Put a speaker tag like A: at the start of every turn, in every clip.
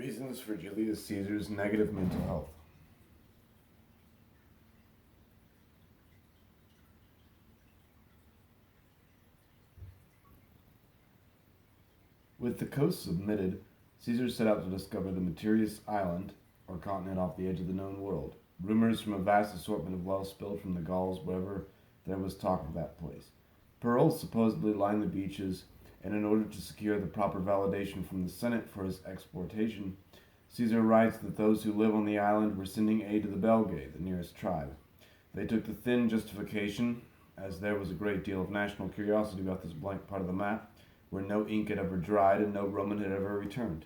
A: Reasons for Julius Caesar's negative mental health. With the coast submitted, Caesar set out to discover the mysterious island or continent off the edge of the known world. Rumors from a vast assortment of wealth spilled from the Gauls wherever there was talk of that place. Pearls supposedly lined the beaches, and in order to secure the proper validation from the Senate for his exportation, Caesar writes that those who live on the island were sending aid to the Belgae, the nearest tribe. They took the thin justification, as there was a great deal of national curiosity about this blank part of the map, where no ink had ever dried and no Roman had ever returned.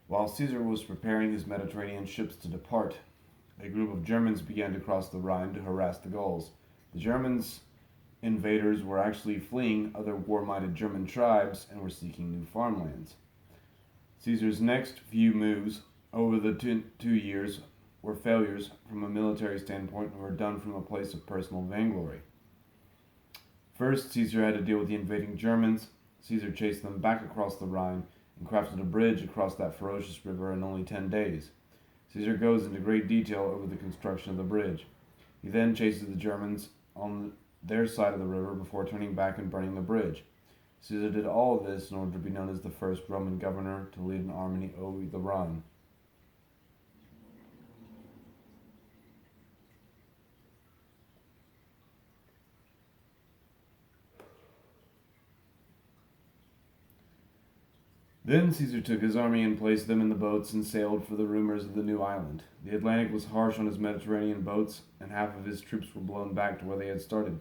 A: While Caesar was preparing his Mediterranean ships to depart, a group of Germans began to cross the Rhine to harass the Gauls. The Germans invaders were actually fleeing other war-minded German tribes and were seeking new farmlands. Caesar's next few moves over the 2 years were failures from a military standpoint and were done from a place of personal vainglory. First, Caesar had to deal with the invading Germans. Caesar chased them back across the Rhine and crafted a bridge across that ferocious river in only 10 days. Caesar goes into great detail over the construction of the bridge. He then chases the Germans on their side of the river before turning back and burning the bridge. Caesar did all of this in order to be known as the first Roman governor to lead an army over the Rhine. Then Caesar took his army and placed them in the boats and sailed for the rumors of the new island. The Atlantic was harsh on his Mediterranean boats, and half of his troops were blown back to where they had started.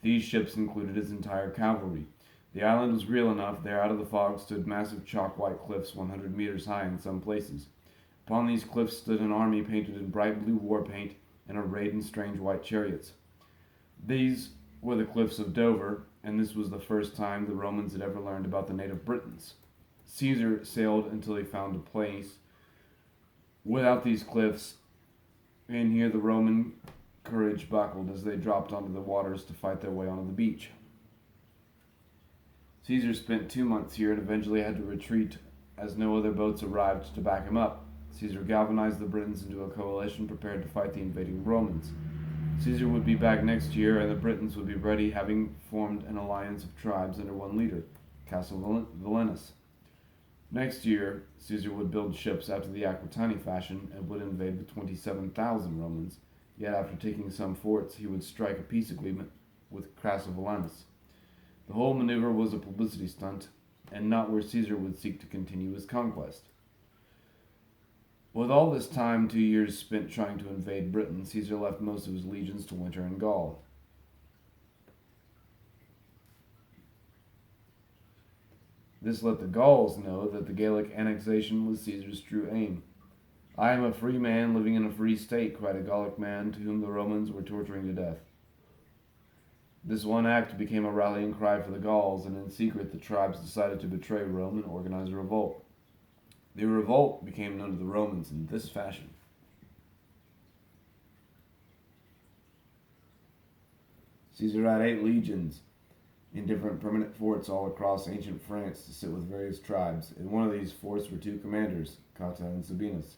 A: These ships included his entire cavalry. The island was real enough. There, out of the fog, stood massive chalk-white cliffs 100 meters high in some places. Upon these cliffs stood an army painted in bright blue war paint and arrayed in strange white chariots. These were the cliffs of Dover, and this was the first time the Romans had ever learned about the native Britons. Caesar sailed until he found a place without these cliffs, and here the Roman courage buckled as they dropped onto the waters to fight their way onto the beach. Caesar spent 2 months here and eventually had to retreat as no other boats arrived to back him up. Caesar galvanized the Britons into a coalition prepared to fight the invading Romans. Caesar would be back next year, and the Britons would be ready, having formed an alliance of tribes under one leader, Cassivellaunus. Next year, Caesar would build ships after the Aquitani fashion and would invade with 27,000 Romans. Yet after taking some forts, he would strike a peace agreement with Cassivellaunus. The whole maneuver was a publicity stunt, and not where Caesar would seek to continue his conquest. With all this time, 2 years spent trying to invade Britain, Caesar left most of his legions to winter in Gaul. This let the Gauls know that the Gallic annexation was Caesar's true aim. "I am a free man living in a free state," cried a Gallic man to whom the Romans were torturing to death. This one act became a rallying cry for the Gauls, and in secret the tribes decided to betray Rome and organize a revolt. The revolt became known to the Romans in this fashion. Caesar had 8 legions in different permanent forts all across ancient France to sit with various tribes. In one of these forts were 2 commanders, Cotta and Sabinus.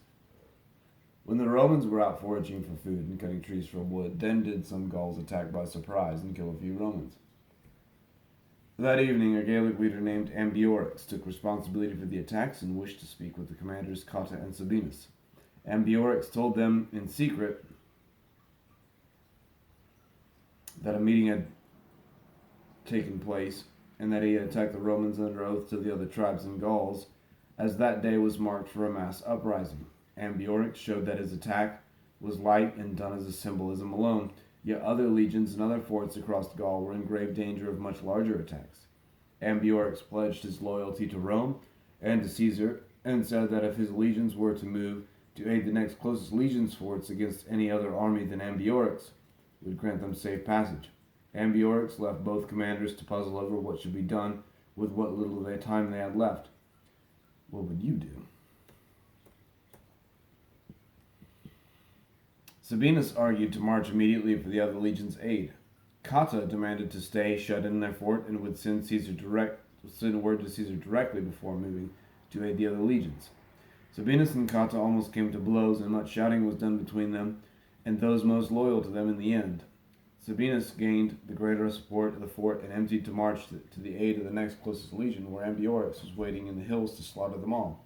A: When the Romans were out foraging for food and cutting trees for wood, then did some Gauls attack by surprise and kill a few Romans. That evening, a Gallic leader named Ambiorix took responsibility for the attacks and wished to speak with the commanders Cotta and Sabinus. Ambiorix told them in secret that a meeting had taken place and that he had attacked the Romans under oath to the other tribes in Gauls, as that day was marked for a mass uprising. Ambiorix showed that his attack was light and done as a symbolism alone, yet other legions and other forts across Gaul were in grave danger of much larger attacks. Ambiorix pledged his loyalty to Rome and to Caesar, and said that if his legions were to move to aid the next closest legion's forts against any other army than Ambiorix, he would grant them safe passage. Ambiorix left both commanders to puzzle over what should be done with what little of their time they had left. What would you do? Sabinus argued to march immediately for the other legion's aid. Cotta demanded to stay shut in their fort and would send word to Caesar directly before moving to aid the other legions. Sabinus and Cotta almost came to blows, and much shouting was done between them and those most loyal to them in the end. Sabinus gained the greater support of the fort and emptied to march to the aid of the next closest legion, where Ambiorix was waiting in the hills to slaughter them all.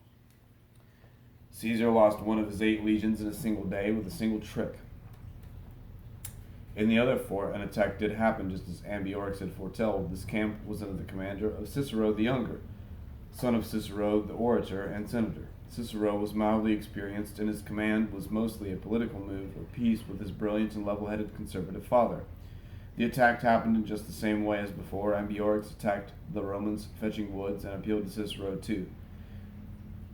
A: Caesar lost one of his 8 legions in a single day with a single trick. In the other fort, an attack did happen just as Ambiorix had foretold. This camp was under the commander of Cicero the Younger, son of Cicero the orator and senator. Cicero was mildly experienced, and his command was mostly a political move of peace with his brilliant and level-headed conservative father. The attack happened in just the same way as before. Ambiorix attacked the Romans, fetching woods, and appealed to Cicero to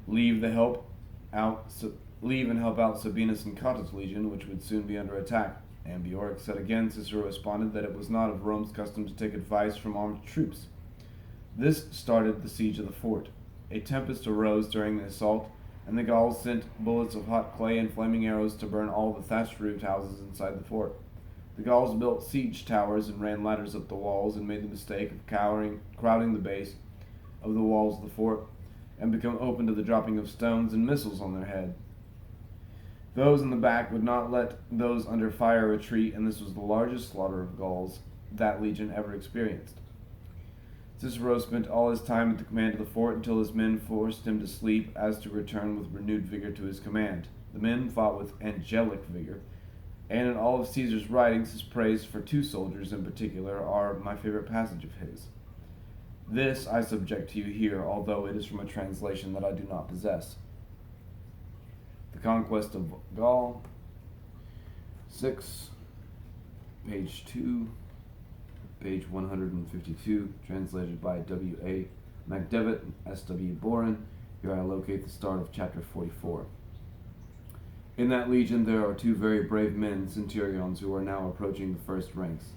A: leave and help out Sabinus and Cotta's legion, which would soon be under attack. Ambiorix said again. Cicero responded that it was not of Rome's custom to take advice from armed troops. This started the siege of the fort. A tempest arose during the assault, and the Gauls sent bullets of hot clay and flaming arrows to burn all the thatched-roofed houses inside the fort. The Gauls built siege towers and ran ladders up the walls, and made the mistake of crowding the base of the walls of the fort, and become open to the dropping of stones and missiles on their head. Those in the back would not let those under fire retreat, and this was the largest slaughter of Gauls that legion ever experienced. Cicero spent all his time at the command of the fort until his men forced him to sleep, as to return with renewed vigor to his command. The men fought with angelic vigor, and in all of Caesar's writings his praise for 2 soldiers in particular are my favorite passage of his. This I subject to you here, although it is from a translation that I do not possess. The Conquest of Gaul, 6, page 2, page 152, translated by W.A. MacDevitt and S.W. Boren. Here I locate the start of chapter 44. In that legion there are 2 very brave men, centurions, who are now approaching the first ranks,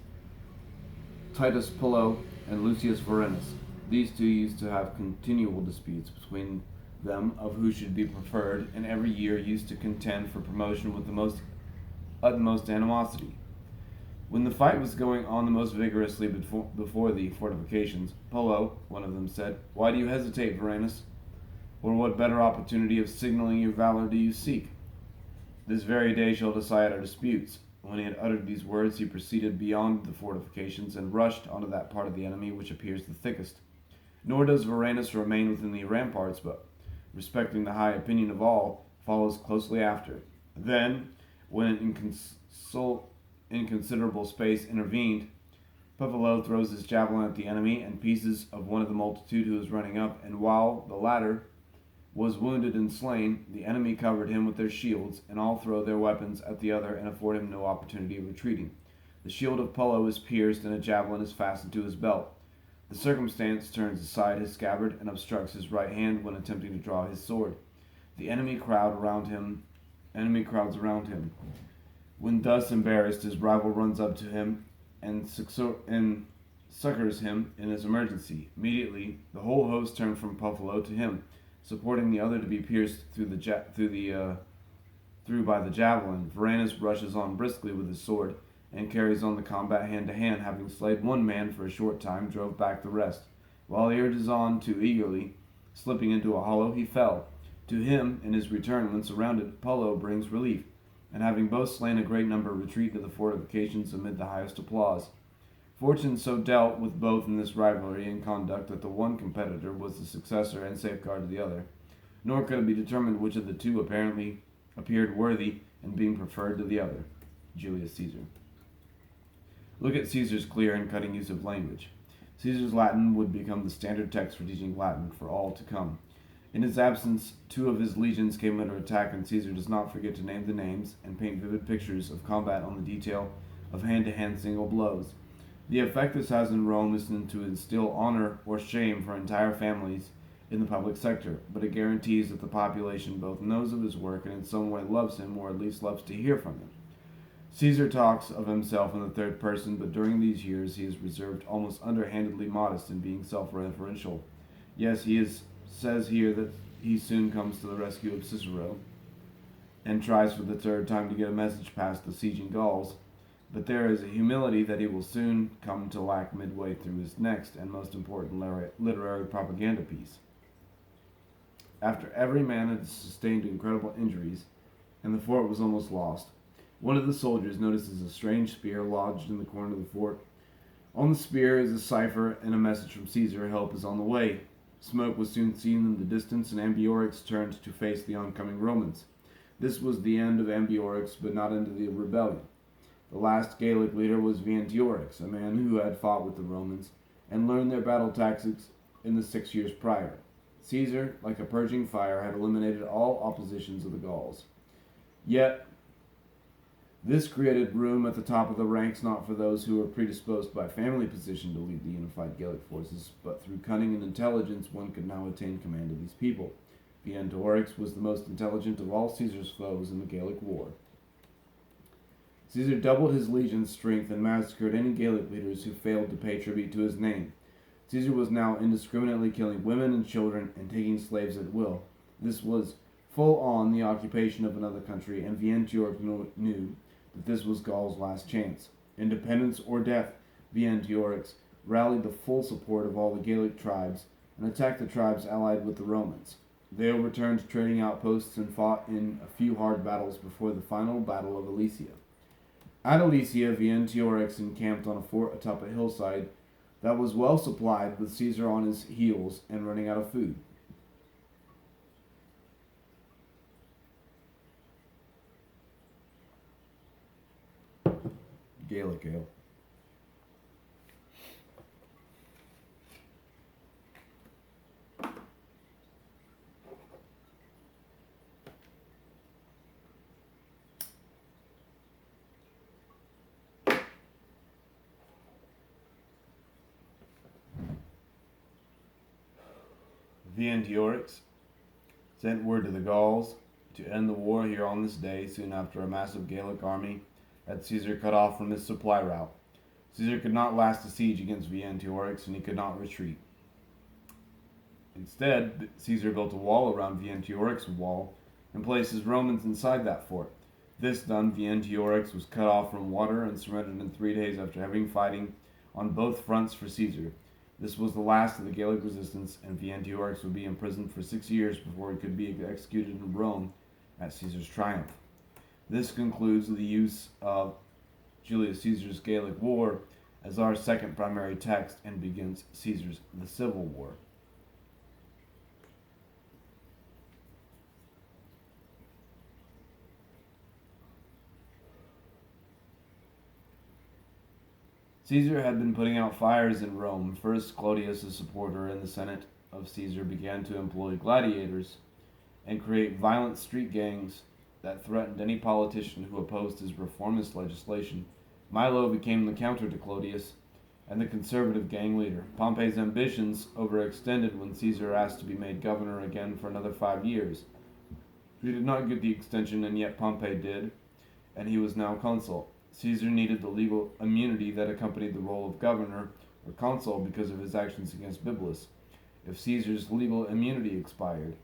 A: Titus Pullo and Lucius Vorenus. These 2 used to have continual disputes between them of who should be preferred, and every year used to contend for promotion with the utmost animosity. When the fight was going on the most vigorously before the fortifications, Pullo, one of them, said, "Why do you hesitate, Vorenus? Or what better opportunity of signaling your valor do you seek? This very day shall decide our disputes." When he had uttered these words, he proceeded beyond the fortifications and rushed onto that part of the enemy which appears the thickest. Nor does Vorenus remain within the ramparts, but, respecting the high opinion of all, follows closely after. Then, when an inconsiderable space intervened, Puffalo throws his javelin at the enemy, and pieces of one of the multitude who was running up, and while the latter was wounded and slain, the enemy covered him with their shields, and all throw their weapons at the other and afford him no opportunity of retreating. The shield of Pullo is pierced, and a javelin is fastened to his belt. The circumstance turns aside his scabbard and obstructs his right hand when attempting to draw his sword. The enemy crowds around him. When thus embarrassed, his rival runs up to him and succors him in his emergency. Immediately, the whole host turn from Puffalo to him, supporting the other to be pierced through by the javelin. Vorenus rushes on briskly with his sword, and carries on the combat hand to hand. Having slayed 1 man for a short time, drove back the rest. While he urges on too eagerly, slipping into a hollow, he fell. To him, in his return, when surrounded, Pullo brings relief, and having both slain a great number, retreat to the fortifications amid the highest applause. Fortune so dealt with both in this rivalry and conduct that the one competitor was the successor and safeguard of the other, nor could it be determined which of the 2 apparently appeared worthy in being preferred to the other. Julius Caesar. Look at Caesar's clear and cutting use of language. Caesar's Latin would become the standard text for teaching Latin for all to come. In his absence, 2 of his legions came under attack, and Caesar does not forget to name the names and paint vivid pictures of combat on the detail of hand-to-hand single blows. The effect this has in Rome isn't to instill honor or shame for entire families in the public sector, but it guarantees that the population both knows of his work and in some way loves him, or at least loves to hear from him. Caesar talks of himself in the 3rd person, but during these years he is reserved, almost underhandedly modest in being self-referential. Yes, says here that he soon comes to the rescue of Cicero, and tries for the 3rd time to get a message past the sieging Gauls, but there is a humility that he will soon come to lack midway through his next and most important literary propaganda piece. After every man had sustained incredible injuries, and the fort was almost lost, one of the soldiers notices a strange spear lodged in the corner of the fort. On the spear is a cipher and a message from Caesar: help is on the way. Smoke was soon seen in the distance, and Ambiorix turned to face the oncoming Romans. This was the end of Ambiorix, but not end of the rebellion. The last Gallic leader was Vientiorix, a man who had fought with the Romans and learned their battle tactics in the 6 years prior. Caesar, like a purging fire, had eliminated all oppositions of the Gauls. Yet, this created room at the top of the ranks not for those who were predisposed by family position to lead the unified Gallic forces, but through cunning and intelligence one could now attain command of these people. Vientiorix was the most intelligent of all Caesar's foes in the Gallic War. Caesar doubled his legion's strength and massacred any Gallic leaders who failed to pay tribute to his name. Caesar was now indiscriminately killing women and children and taking slaves at will. This was full on the occupation of another country, and Vientiorix knew that this was Gaul's last chance. Independence or death, Vientiorix rallied the full support of all the Gallic tribes and attacked the tribes allied with the Romans. They overturned trading outposts and fought in a few hard battles before the final Battle of Alesia. At Alesia, Vientiorix encamped on a fort atop a hillside that was well supplied, with Caesar on his heels and running out of food. Gaelic ale. Vientiorix sent word to the Gauls to end the war here on this day, soon after a massive Gallic army had Caesar cut off from his supply route. Caesar could not last a siege against Vientiorix, and he could not retreat. Instead, Caesar built a wall around Vientiorix's wall and placed his Romans inside that fort. This done, Vientiorix was cut off from water and surrendered in 3 days after having fighting on both fronts for Caesar. This was the last of the Gallic resistance, and Vientiorix would be imprisoned for 6 years before he could be executed in Rome at Caesar's triumph. This concludes the use of Julius Caesar's Gallic War as our second primary text and begins Caesar's The Civil War. Caesar had been putting out fires in Rome. First, Clodius, a supporter in the Senate of Caesar, began to employ gladiators and create violent street gangs that threatened any politician who opposed his reformist legislation. Milo became the counter to Clodius and the conservative gang leader. Pompey's ambitions overextended when Caesar asked to be made governor again for another 5 years. He did not get the extension, and yet Pompey did, and he was now consul. Caesar needed the legal immunity that accompanied the role of governor or consul because of his actions against Bibulus. If Caesar's legal immunity expired,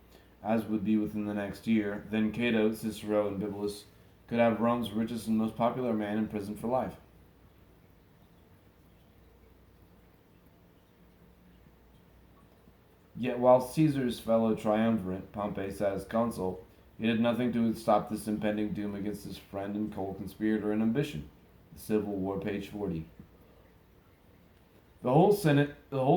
A: as would be within the next year, then Cato, Cicero, and Bibulus could have Rome's richest and most popular man in prison for life. Yet while Caesar's fellow triumvirate, Pompey, sat as consul, he did nothing to stop this impending doom against his friend and co-conspirator in ambition. The Civil War, page 40. The whole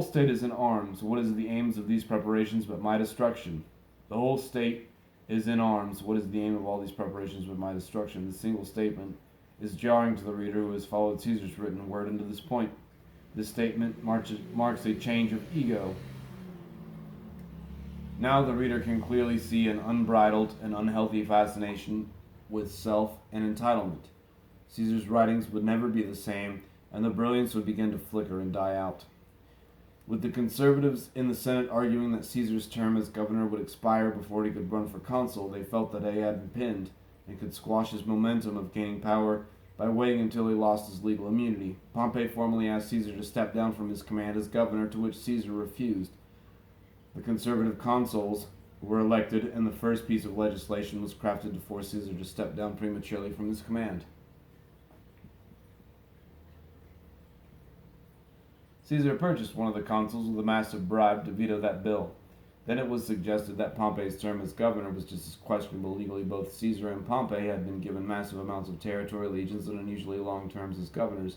A: state is in arms. What is the aims of these preparations but my destruction? The whole state is in arms. What is the aim of all these preparations but my destruction? The single statement is jarring to the reader who has followed Caesar's written word into this point. This statement marks a change of ego. Now the reader can clearly see an unbridled and unhealthy fascination with self and entitlement. Caesar's writings would never be the same, and the brilliance would begin to flicker and die out. With the conservatives in the Senate arguing that Caesar's term as governor would expire before he could run for consul, they felt that he had been pinned and could squash his momentum of gaining power by waiting until he lost his legal immunity. Pompey formally asked Caesar to step down from his command as governor, to which Caesar refused. The conservative consuls were elected, and the first piece of legislation was crafted to force Caesar to step down prematurely from his command. Caesar purchased one of the consuls with a massive bribe to veto that bill. Then it was suggested that Pompey's term as governor was just as questionable legally. Both Caesar and Pompey had been given massive amounts of territory, legions, and unusually long terms as governors,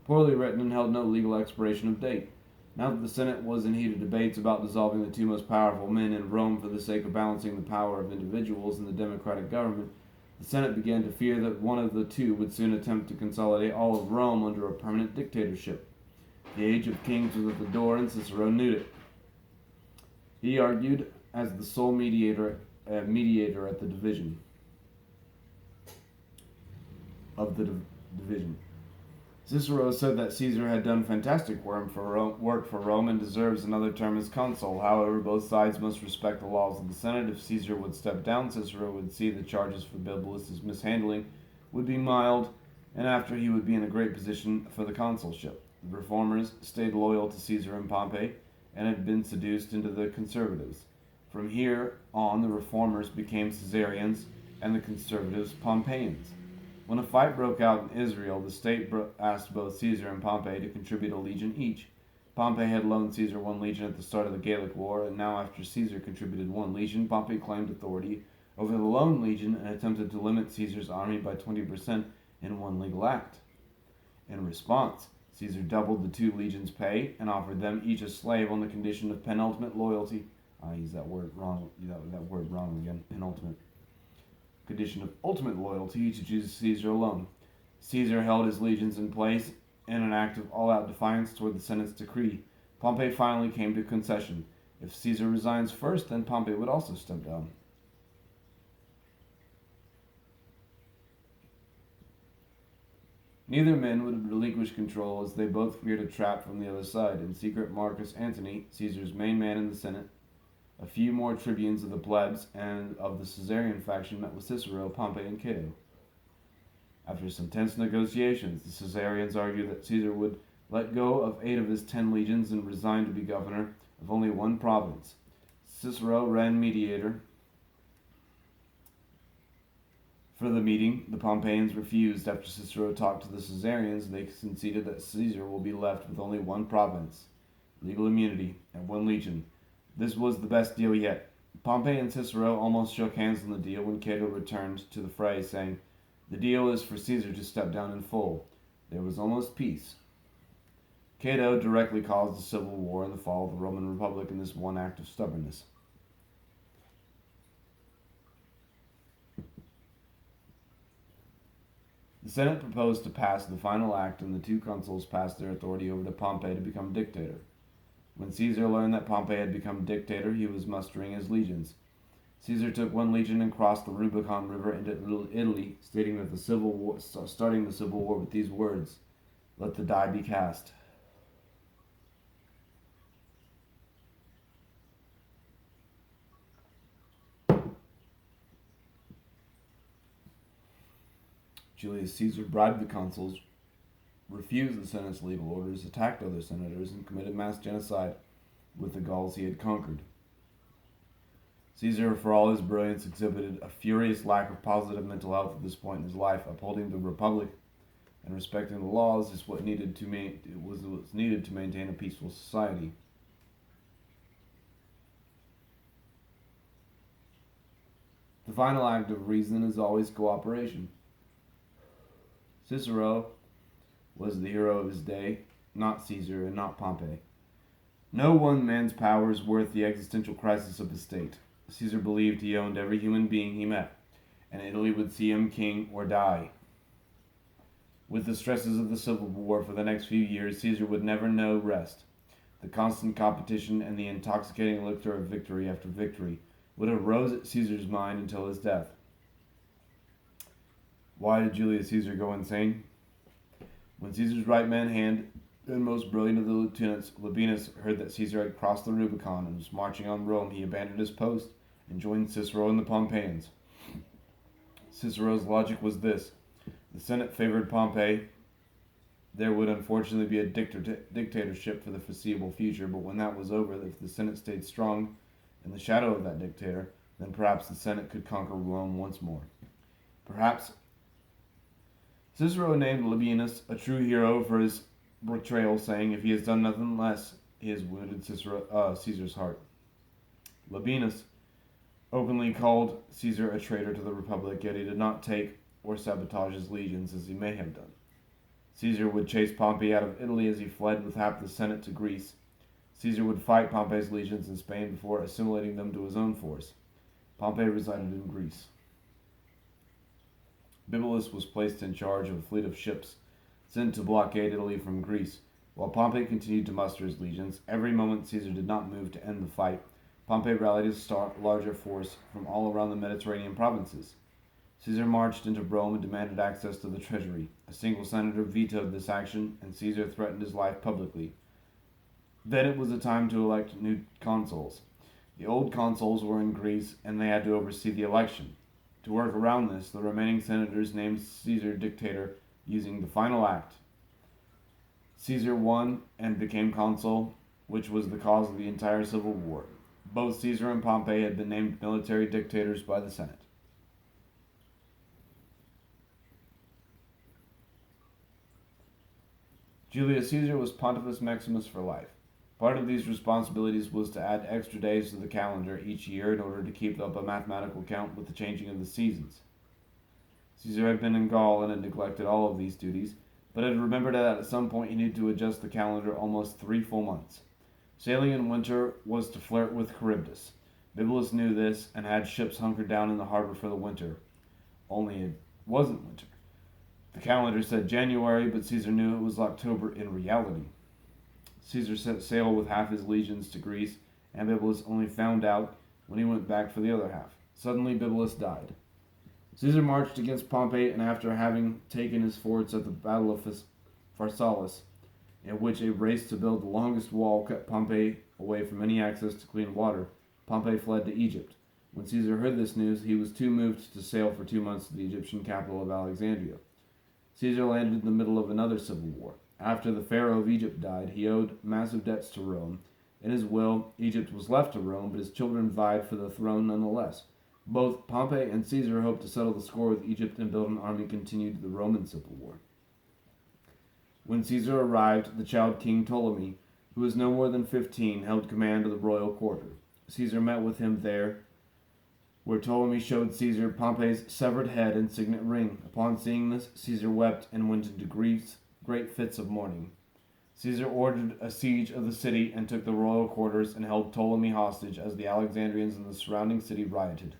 A: poorly written and held no legal expiration of date. Now that the Senate was in heated debates about dissolving the two most powerful men in Rome for the sake of balancing the power of individuals in the democratic government, the Senate began to fear that one of the two would soon attempt to consolidate all of Rome under a permanent dictatorship. The age of kings was at the door, and Cicero knew it. He argued as the sole mediator at the division of the division. Cicero said that Caesar had done fantastic work for Rome and deserves another term as consul. However, both sides must respect the laws of the Senate. If Caesar would step down, Cicero would see the charges for Bibulus' mishandling would be mild, and after he would be in a great position for the consulship. The reformers stayed loyal to Caesar and Pompey and had been seduced into the conservatives. From here on, the reformers became Caesarians and the conservatives Pompeians. When a fight broke out in Israel, the state asked both Caesar and Pompey to contribute a legion each. Pompey had loaned Caesar one legion at the start of the Gallic War, and now after Caesar contributed one legion, Pompey claimed authority over the loaned legion and attempted to limit Caesar's army by 20% in one legal act. In response, Caesar doubled the two legions' pay and offered them each a slave on the condition of penultimate loyalty. I use that word wrong. That word wrong again. Penultimate. Condition of ultimate loyalty to Jesus Caesar alone. Caesar held his legions in place in an act of all-out defiance toward the Senate's decree. Pompey finally came to a concession. If Caesar resigns first, then Pompey would also step down. Neither man would relinquish control, as they both feared a trap from the other side. In secret, Marcus Antony, Caesar's main man in the Senate, a few more tribunes of the plebs and of the Caesarian faction met with Cicero, Pompey, and Cato. After some tense negotiations, the Caesarians argued that Caesar would let go of 8 of his 10 legions and resign to be governor of only one province. Cicero ran mediator for the meeting. The Pompeians refused. After Cicero talked to the Caesarians, they conceded that Caesar will be left with only one province, legal immunity, and one legion. This was the best deal yet. Pompey and Cicero almost shook hands on the deal when Cato returned to the fray, saying, "The deal is for Caesar to step down in full." There was almost peace. Cato directly caused a civil war and the fall of the Roman Republic in this one act of stubbornness. The Senate proposed to pass the final act, and the two consuls passed their authority over to Pompey to become dictator. When Caesar learned that Pompey had become dictator, he was mustering his legions. Caesar took one legion and crossed the Rubicon River into Italy, starting the civil war with these words, "Let the die be cast." Julius Caesar bribed the consuls, refused the Senate's legal orders, attacked other senators, and committed mass genocide with the Gauls he had conquered. Caesar, for all his brilliance, exhibited a furious lack of positive mental health at this point in his life. Upholding the republic and respecting the laws is what was needed to maintain a peaceful society. The final act of reason is always cooperation. Cicero was the hero of his day, not Caesar and not Pompey. No one man's power is worth the existential crisis of the state. Caesar believed he owned every human being he met, and Italy would see him king or die. With the stresses of the Civil War for the next few years, Caesar would never know rest. The constant competition and the intoxicating elixir of victory after victory would arose at Caesar's mind until his death. Why did Julius Caesar go insane? When Caesar's right-hand man and most brilliant of the lieutenants, Labienus, heard that Caesar had crossed the Rubicon and was marching on Rome, he abandoned his post and joined Cicero and the Pompeians. Cicero's logic was this: the Senate favored Pompey. There would unfortunately be a dictatorship for the foreseeable future, but when that was over, if the Senate stayed strong in the shadow of that dictator, then perhaps the Senate could conquer Rome once more. Perhaps Cicero named Labienus a true hero for his betrayal, saying, "If he has done nothing less, he has wounded Caesar's heart." Labienus openly called Caesar a traitor to the Republic, yet he did not take or sabotage his legions as he may have done. Caesar would chase Pompey out of Italy as he fled with half the Senate to Greece. Caesar would fight Pompey's legions in Spain before assimilating them to his own force. Pompey resided in Greece. Bibulus was placed in charge of a fleet of ships sent to blockade Italy from Greece. While Pompey continued to muster his legions, every moment Caesar did not move to end the fight, Pompey rallied a larger force from all around the Mediterranean provinces. Caesar marched into Rome and demanded access to the treasury. A single senator vetoed this action, and Caesar threatened his life publicly. Then it was the time to elect new consuls. The old consuls were in Greece, and they had to oversee the election. To work around this, the remaining senators named Caesar dictator using the final act. Caesar won and became consul, which was the cause of the entire civil war. Both Caesar and Pompey had been named military dictators by the Senate. Julius Caesar was Pontifex Maximus for life. Part of these responsibilities was to add extra days to the calendar each year in order to keep up a mathematical count with the changing of the seasons. Caesar had been in Gaul and had neglected all of these duties, but had remembered that at some point he needed to adjust the calendar almost 3 full months. Sailing in winter was to flirt with Charybdis. Bibulus knew this and had ships hunkered down in the harbor for the winter. Only it wasn't winter. The calendar said January, but Caesar knew it was October in reality. Caesar set sail with half his legions to Greece, and Bibulus only found out when he went back for the other half. Suddenly Bibulus died. Caesar marched against Pompey, and after having taken his forts at the Battle of Pharsalus, in which a race to build the longest wall kept Pompey away from any access to clean water, Pompey fled to Egypt. When Caesar heard this news, he was too moved to sail for 2 months to the Egyptian capital of Alexandria. Caesar landed in the middle of another civil war. After the Pharaoh of Egypt died, he owed massive debts to Rome. In his will, Egypt was left to Rome, but his children vied for the throne nonetheless. Both Pompey and Caesar hoped to settle the score with Egypt and build an army continued the Roman Civil War. When Caesar arrived, the child King Ptolemy, who was no more than 15, held command of the royal quarter. Caesar met with him there, where Ptolemy showed Caesar Pompey's severed head and signet ring. Upon seeing this, Caesar wept and went into great fits of mourning. Caesar ordered a siege of the city and took the royal quarters and held Ptolemy hostage as the Alexandrians in the surrounding city rioted.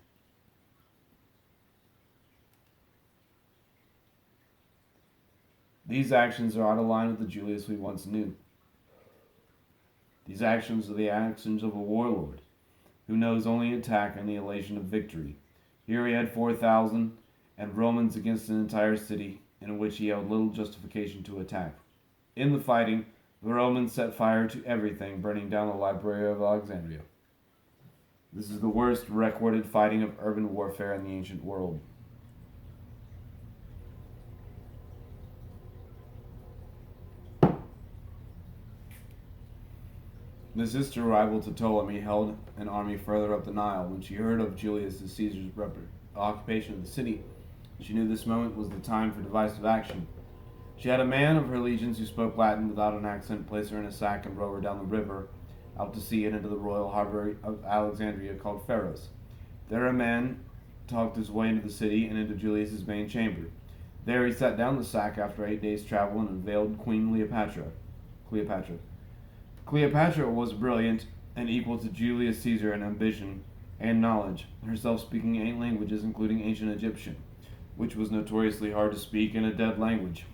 A: These actions are out of line with the Julius we once knew. These actions are the actions of a warlord who knows only attack and the elation of victory. Here he had 4,000 and Romans against an entire city in which he held little justification to attack. In the fighting, the Romans set fire to everything, burning down the library of Alexandria. This is the worst recorded fighting of urban warfare in the ancient world. The sister rival to Ptolemy held an army further up the Nile. When she heard of Julius Caesar's occupation of the city, she knew this moment was the time for decisive action. She had a man of her legions who spoke Latin without an accent place her in a sack and row her down the river, out to sea and into the royal harbor of Alexandria called Pharos. There a man talked his way into the city and into Julius's main chamber. There he set down the sack after 8 days' travel and unveiled Queen Cleopatra. Cleopatra was brilliant and equal to Julius Caesar in ambition and knowledge, herself speaking 8 languages, including ancient Egyptian, which was notoriously hard to speak in a dead language,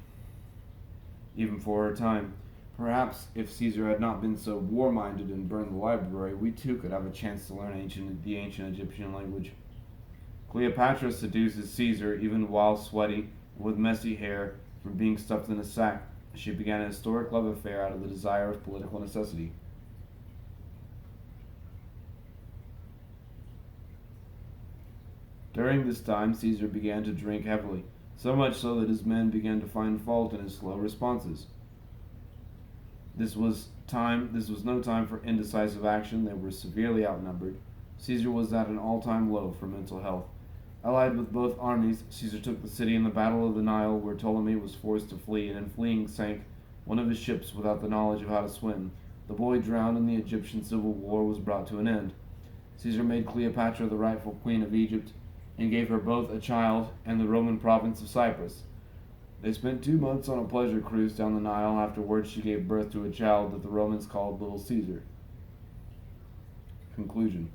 A: even for her time. Perhaps if Caesar had not been so war-minded and burned the library, we too could have a chance to learn the ancient Egyptian language. Cleopatra seduces Caesar even while sweaty and with messy hair from being stuffed in a sack. She began a historic love affair out of the desire of political necessity. During this time, Caesar began to drink heavily, so much so that his men began to find fault in his slow responses. This was no time for indecisive action. They were severely outnumbered. Caesar was at an all-time low for mental health. Allied with both armies, Caesar took the city in the Battle of the Nile, where Ptolemy was forced to flee, and in fleeing sank one of his ships without the knowledge of how to swim. The boy drowned, and the Egyptian civil war was brought to an end. Caesar made Cleopatra the rightful queen of Egypt and gave her both a child and the Roman province of Cyprus. They spent 2 months on a pleasure cruise down the Nile. Afterwards, she gave birth to a child that the Romans called Little Caesar. Conclusion.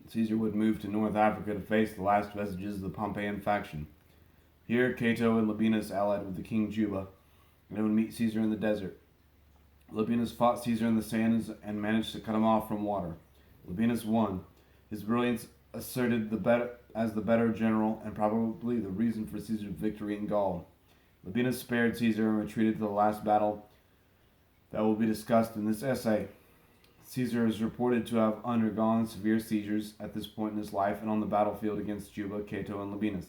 A: Caesar would move to North Africa to face the last vestiges of the Pompeian faction. Here, Cato and Labienus allied with the king Juba, and would meet Caesar in the desert. Labienus fought Caesar in the sands and managed to cut him off from water. Labienus won. His brilliance asserted as the better general and probably the reason for Caesar's victory in Gaul. Labienus spared Caesar and retreated to the last battle that will be discussed in this essay. Caesar is reported to have undergone severe seizures at this point in his life and on the battlefield against Juba, Cato, and Labienus.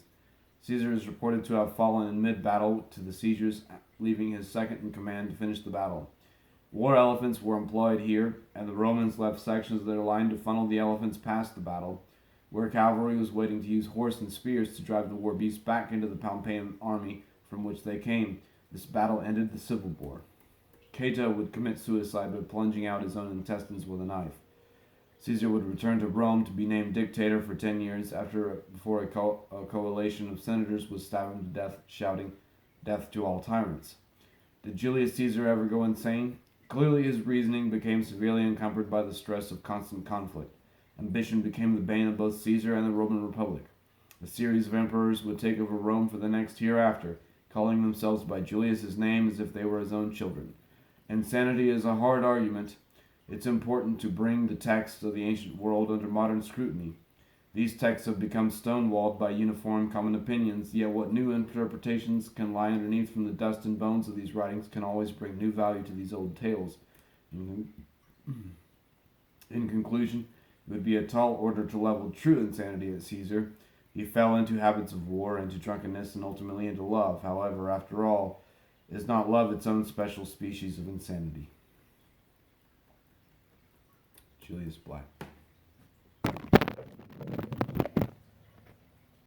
A: Caesar is reported to have fallen in mid-battle to the seizures, leaving his second in command to finish the battle. War elephants were employed here, and the Romans left sections of their line to funnel the elephants past the battle, where cavalry was waiting to use horse and spears to drive the war beasts back into the Pompeian army from which they came. This battle ended the civil war. Cato would commit suicide by plunging out his own intestines with a knife. Caesar would return to Rome to be named dictator for 10 years before a coalition of senators would stab him to death, shouting, "Death to all tyrants." Did Julius Caesar ever go insane? Clearly his reasoning became severely encumbered by the stress of constant conflict. Ambition became the bane of both Caesar and the Roman Republic. A series of emperors would take over Rome for the next hereafter, calling themselves by Julius's name as if they were his own children. Insanity is a hard argument. It's important to bring the texts of the ancient world under modern scrutiny. These texts have become stonewalled by uniform common opinions, yet what new interpretations can lie underneath from the dust and bones of these writings can always bring new value to these old tales. In conclusion, it would be a tall order to level true insanity at Caesar. He fell into habits of war, into drunkenness, and ultimately into love. However, after all, is not love its own special species of insanity? Julius Black.